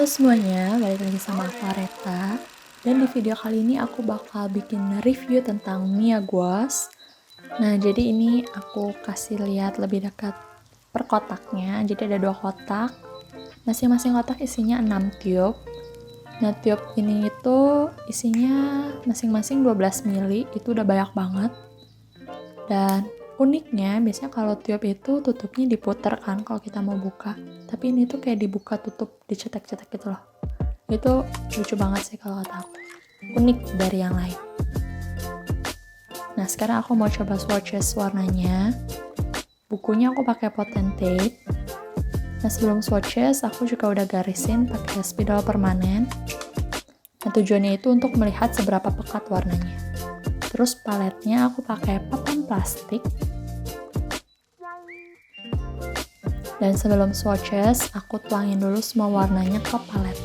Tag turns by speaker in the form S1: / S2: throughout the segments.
S1: Semuanya, balik lagi sama aku Areta. Dan di video kali ini aku bakal bikin review tentang Mia Gouache. Nah, jadi ini aku kasih lihat lebih dekat per kotaknya. Jadi ada 2 kotak. Masing-masing kotak isinya 6 tube. Nah, tube ini itu isinya masing-masing 12 ml. Itu udah banyak banget. Dan uniknya, biasanya kalau tube itu tutupnya diputer kan kalau kita mau buka. Tapi ini tuh kayak dibuka tutup, dicetek-cetek gitu loh. Itu lucu banget sih kalau kata aku. Unik dari yang lain. Nah, sekarang aku mau coba swatches warnanya. Bukunya aku pakai Potentate. Nah, sebelum swatches, aku juga udah garisin pakai spidol permanen. Nah, tujuannya itu untuk melihat seberapa pekat warnanya. Terus paletnya aku pakai papan plastik. Dan sebelum swatches, aku tuangin dulu semua warnanya ke palet.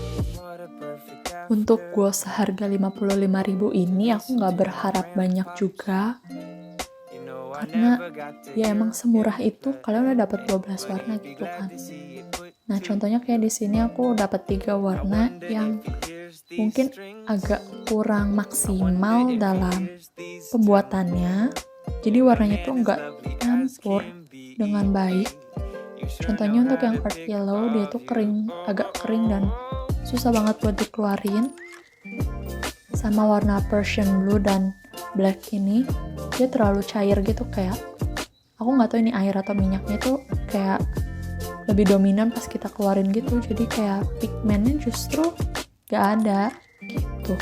S1: Untuk gouache seharga 55.000 ini aku nggak berharap banyak juga. Karena ya emang semurah itu kalian udah dapat 12 warna gitu kan. Nah, contohnya kayak di sini aku dapat 3 warna yang mungkin agak kurang maksimal dalam pembuatannya. Jadi warnanya tuh nggak nyampur dengan baik. Contohnya untuk yang earth yellow, dia tuh kering, agak kering dan susah banget buat dikeluarin. Sama warna Persian blue dan black ini, dia terlalu cair gitu, kayak aku nggak tahu ini air atau minyaknya tuh kayak lebih dominan pas kita keluarin gitu. Jadi kayak pigmennya justru nggak ada gitu.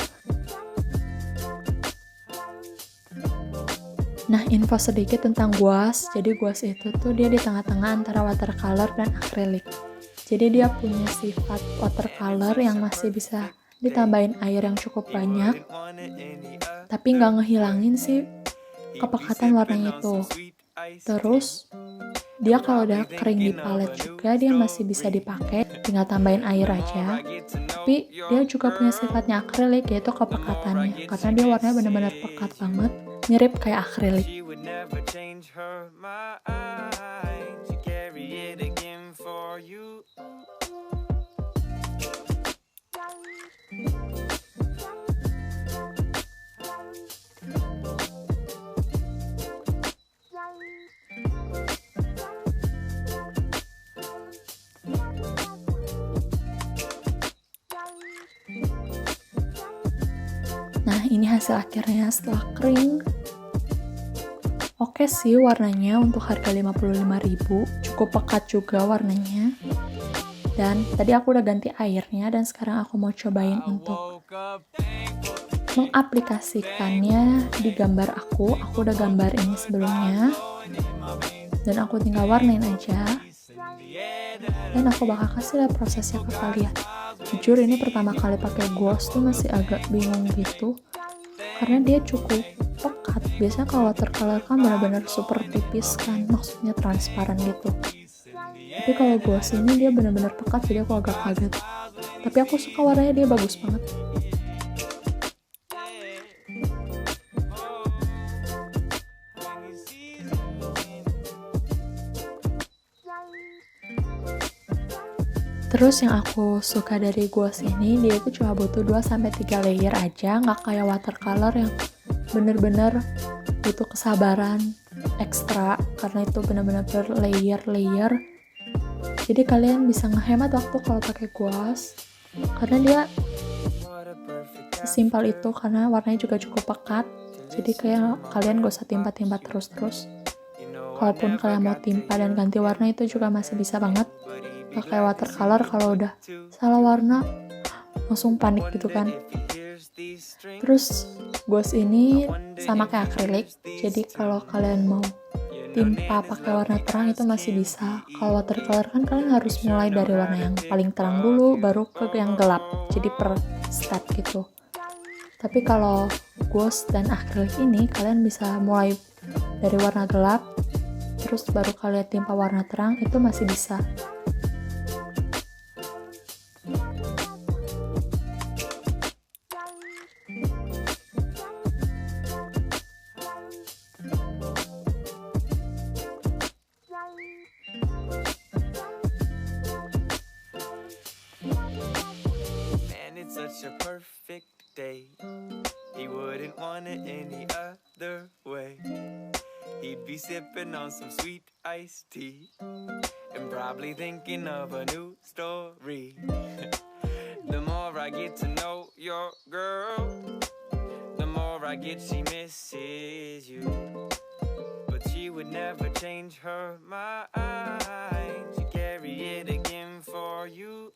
S1: Nah, info sedikit tentang gouache. Jadi gouache itu tuh dia di tengah-tengah antara watercolor dan akrilik. Jadi dia punya sifat watercolor yang masih bisa ditambahin air yang cukup banyak, tapi nggak ngehilangin sih kepekatan warnanya itu. Terus dia kalau udah kering di palet juga dia masih bisa dipakai, tinggal tambahin air aja. Tapi dia juga punya sifatnya akrilik, yaitu kepekatannya, karena dia warnanya benar-benar pekat banget, mirip kayak akrilik. Nah, ini hasil akhirnya setelah kering. Oke sih warnanya untuk harga 55.000, cukup pekat juga warnanya. Dan tadi aku udah ganti airnya dan sekarang aku mau cobain untuk mengaplikasikannya di gambar aku. Aku udah gambar ini sebelumnya. Dan aku tinggal warnain aja. Dan aku bakal kasih lihat prosesnya ke kalian. Jujur ini pertama kali pakai gouache tuh masih agak bingung gitu. Karena dia cukup pekat. Biasanya kalau watercolor kan benar-benar super tipis kan, maksudnya transparan gitu. Tapi kalau gouache ini dia benar-benar pekat, jadi aku agak kaget. Tapi aku suka warnanya, dia bagus banget. Terus yang aku suka dari gouache ini, dia itu cuma butuh 2-3 layer aja, nggak kayak watercolor yang bener-bener butuh kesabaran ekstra, karena itu bener-bener berlayer-layer. Jadi kalian bisa ngehemat waktu kalau pakai gouache, karena dia sesimpel itu, karena warnanya juga cukup pekat. Jadi kayak kalian gak usah timpa-timpa terus-terus. Kalaupun kalian mau timpa dan ganti warna itu juga masih bisa banget. Gak kayak watercolor, kalau udah salah warna langsung panik gitu kan. Terus gouache ini sama kayak akrilik, jadi kalau kalian mau timpa pakai warna terang itu masih bisa. Kalau watercolor kan kalian harus mulai dari warna yang paling terang dulu, baru ke yang gelap, jadi per step gitu. Tapi kalau gouache dan akrilik ini kalian bisa mulai dari warna gelap, terus baru kalian timpa warna terang, itu masih bisa.
S2: He'd be sipping on some sweet iced tea and probably thinking of a new story. The more I get to know your girl, the more I get she misses you. But she would never change her mind. She'd carry it again for you.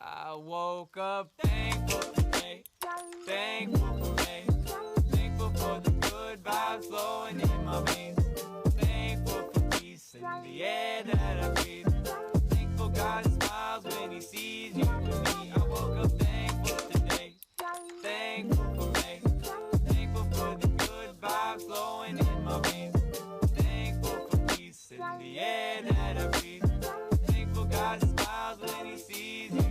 S2: I woke up thankful today, thankful for me, thankful for the good vibes flowing in my veins, thankful for peace in the air that I breathe, thankful God smiles when he sees you and me. I woke up thankful today, thankful for me, thankful for the good vibes flowing in my veins, thankful for peace in the air that I breathe, thankful God smiles when he sees you.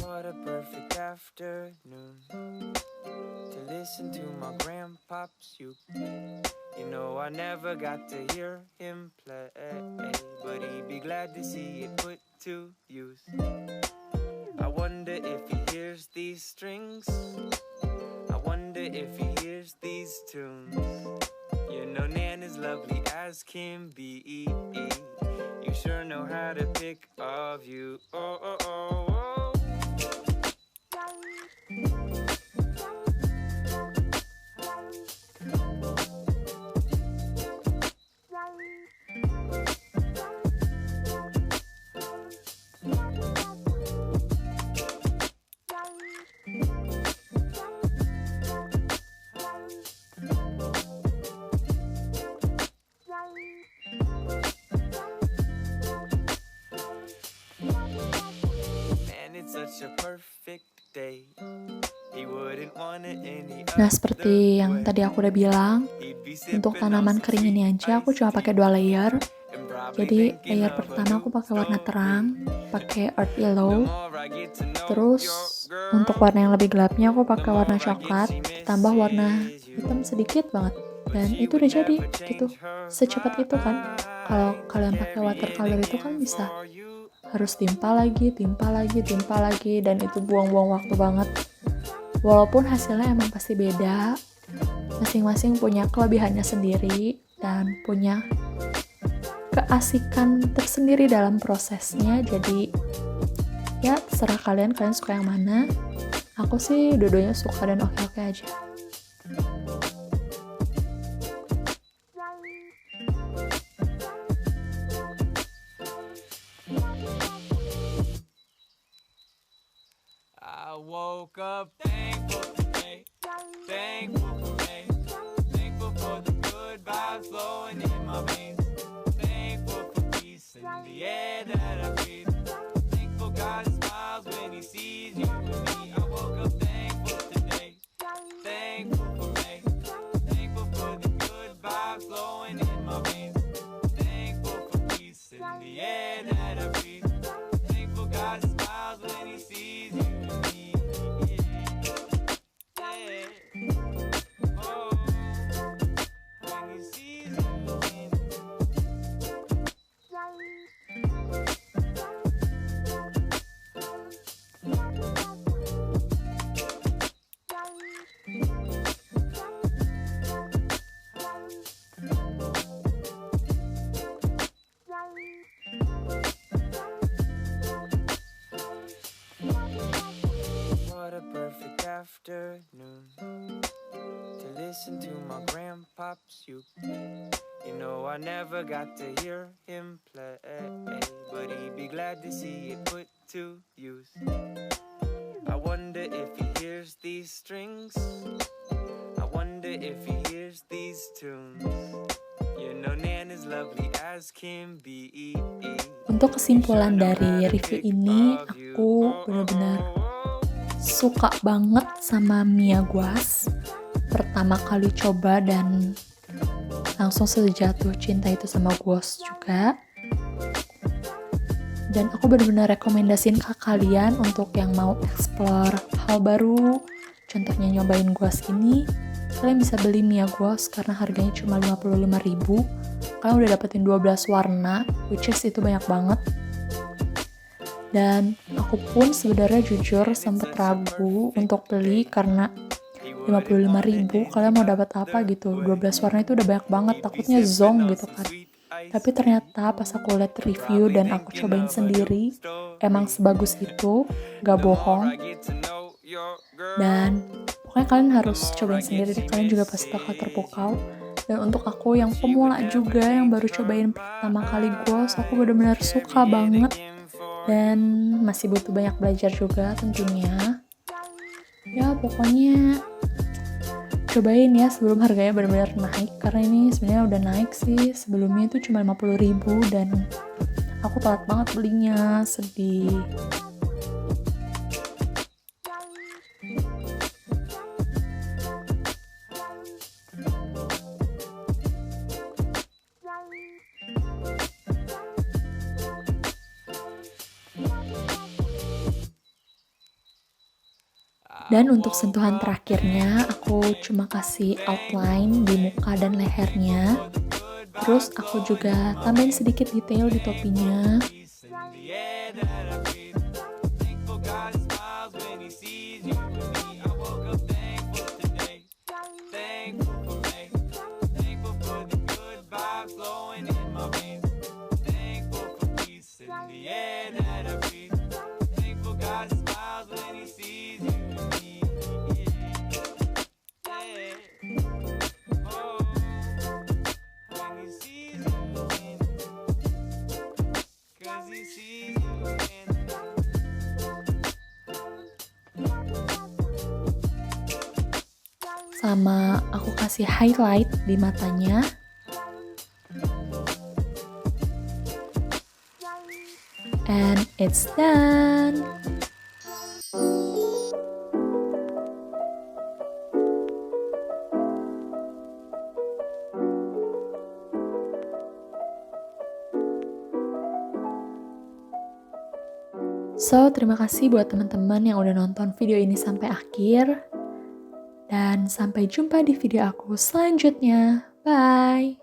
S2: What a perfect afternoon to listen to my grandpa's uke. You know I never got to hear him play, but he'd be glad to see it put to use. I wonder if he hears these strings, I wonder if he hears these tunes. You know Nan is lovely as can be, you sure know how to pick a view. Oh, oh, oh, oh. Such a perfect day. He wouldn't want it any
S1: Nah, seperti yang tadi aku udah bilang, untuk tanaman kering ini aja aku cuma pakai 2 layer. Jadi layer pertama aku pakai warna terang, pakai earth yellow. Terus untuk warna yang lebih gelapnya aku pakai warna coklat, tambah warna hitam sedikit banget. Dan itu udah jadi gitu. Secepat itu kan. Kalau kalian pakai watercolor itu kan bisa harus timpa lagi, dan itu buang-buang waktu banget. Walaupun hasilnya emang pasti beda, masing-masing punya kelebihannya sendiri dan punya keasikan tersendiri dalam prosesnya. Jadi ya terserah kalian suka yang mana. Aku sih dua-duanya suka dan oke-oke aja.
S2: I woke up thankful today, thankful for me, thankful for the good vibes flowing in my veins, thankful for peace in the air that I breathe, thankful God smiles when he sees you and me. I woke up thankful today, listen to my grandpa's uke. You know I never got to hear him play, but he'd be glad to see it put to use. I wonder if he hears these strings. I wonder if he hears these tunes. You know Nan is lovely as can be.
S1: Untuk kesimpulan dari review ini, aku benar-benar suka banget sama Mia Guas. Pertama kali coba dan langsung sejatuh cinta itu sama Guas juga. Dan aku benar-benar rekomendasiin ke kalian untuk yang mau explore hal baru, contohnya nyobain Guas ini, kalian bisa beli Mia Guas karena harganya cuma 55.000. Kalian udah dapetin 12 warna, which is itu banyak banget. Dan aku pun sebenarnya jujur sempet ragu untuk beli karena 55.000 kalian mau dapat apa gitu. 12 warna itu udah banyak banget, takutnya zonk gitu kan. Tapi ternyata pas aku lihat review dan aku cobain sendiri, emang sebagus itu, gak bohong. Dan pokoknya kalian harus cobain sendiri, kalian juga pasti bakal terpukau. Dan untuk aku yang pemula juga, yang baru cobain pertama kali Guas, aku benar-benar suka banget. Dan masih butuh banyak belajar juga tentunya. Ya pokoknya cobain ya sebelum harganya benar-benar naik, karena ini sebenarnya udah naik sih. Sebelumnya itu cuma 50.000 dan aku telat banget belinya, sedih. Dan untuk sentuhan terakhirnya, aku cuma kasih outline di muka dan lehernya. Terus aku juga tambahin sedikit detail di topinya. Sama aku kasih highlight di matanya. And it's done. So, terima kasih buat teman-teman yang udah nonton video ini sampai akhir. Dan sampai jumpa di video aku selanjutnya. Bye!